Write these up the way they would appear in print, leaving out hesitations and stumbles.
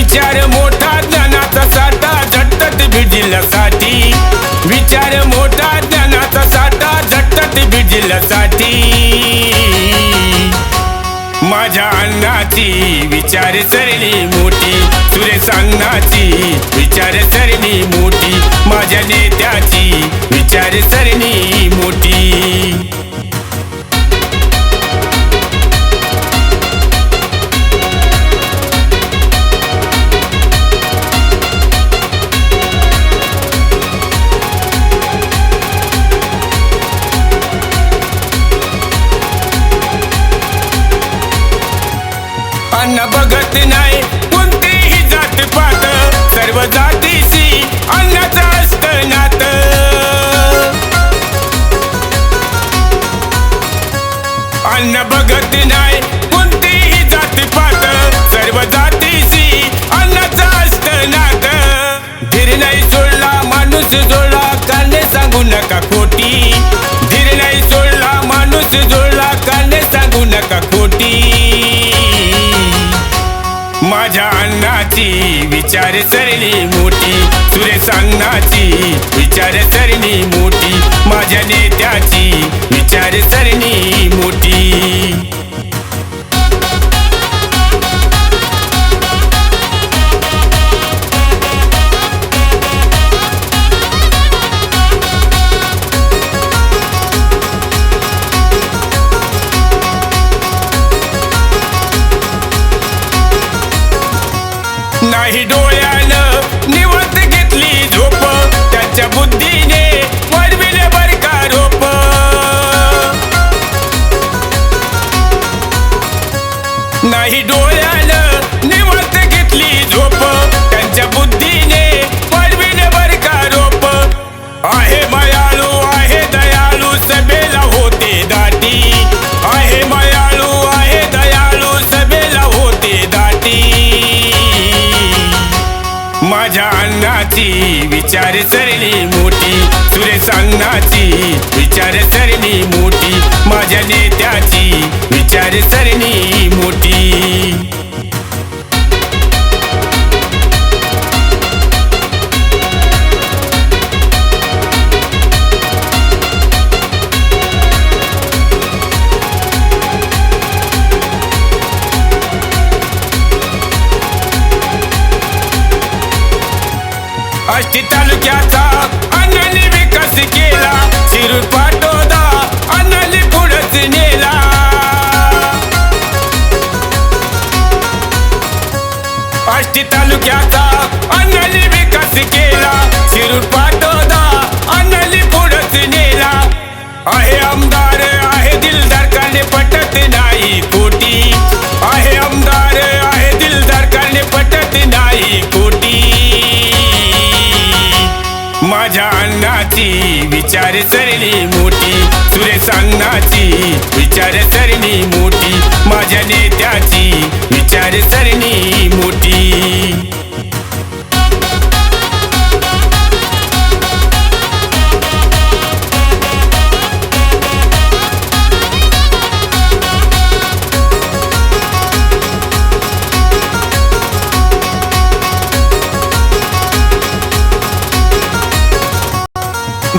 विचार मोठा ज्ञानाचा साठा झटत भिजिल्यासाठी विचार मोठा ज्ञानाचा साठा झटत भिजिल्यासाठी माझ्या अण्णाची विचार सरणी मोठी सुरेश अण्णाची विचार सरणी मोठी माझ्या नेत्याची विचार सरणी मोठी अन्न बघत नाही कोणतीही जात पात सर्व जातीशी अन्नाचं असतं नातं अन्न बघत नाही कोणतीही जात पात सर्व जातीशी अन्नाचं असतं नातं धीर नाही सोडला माणूस जोडला काने सांगू नका खोटी धीर नाही सोडला माणूस जोडला काने सांगू नका खोटी माझ्या अण्णाची विचार सरणी मोठी सुरेश अण्णाची विचार सरणी मोठी माझ्या नेत्याची विचार सरणी मोठी नाही डोळ्यानं निवत घेतली झोप त्याच्या बुद्धीने वाढविले बर का रोप नाही डोळ्यानं निवत घेतली झोप त्यांच्या बुद्धीने वाढविले बर का रोप आहे मायाळू आहे दयाळू सभेला होते दाटी आहे मायाळू आहे दयाळू सभेला होते दाटी माझ्या अण्णाची विचार सरणी मोठी सुरेश अण्णाची विचार सरणी मोठी माझ्या नेत्याची विचार सरणी मोठी आष्टी तालुक्याचा अण्णांनी विकास केला शिरूर पाटोदा अण्णांनी पुढंच नेला आष्टी तालुक्याचा अण्णांनी विकास केला शिरूर पाटोदा अण्णांनी पुढंच नेला आहे आमदार आहे दिलदार काने पटत नाही खोटी आहे आमदार आहे दिलदार काने पटत नाही खोटी माझ्या अण्णाची विचार सरणी मोठी सुरेश अण्णाची विचार सरणी मोठी माझ्या नेत्याची विचार सरणी मोठी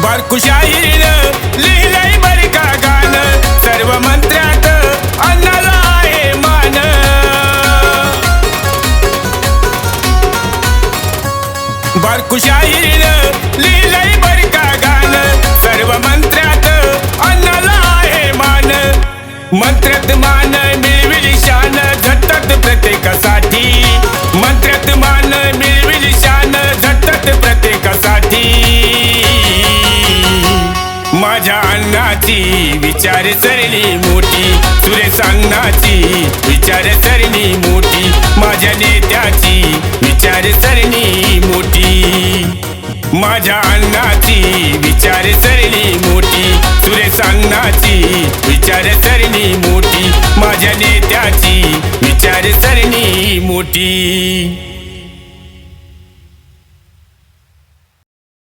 बारकू शाहीरनं लिहिलंय बर का गाणं सर्व मंत्र्यात अण्णाला आहे मान बारकू शाहीरनं लिहिलंय बर का गाणं सर्व मंत्र्यात अण्णाला आहे मान मंत्र्यात मान मिळविली शान झटत प्रत्येकासाठी मंत्र्यात मान मिळविली शान झटत प्रत्येकासाठी माझ्या अण्णाची विचार सरणी मोठी सुरेश अण्णाची विचार सरणी मोठी माझ्या नेत्याची विचार सरणी मोठी माझ्या अण्णाची विचार सरणी मोठी सुरेश अण्णाची विचार सरणी मोठी माझ्या नेत्याची विचार सरणी मोठी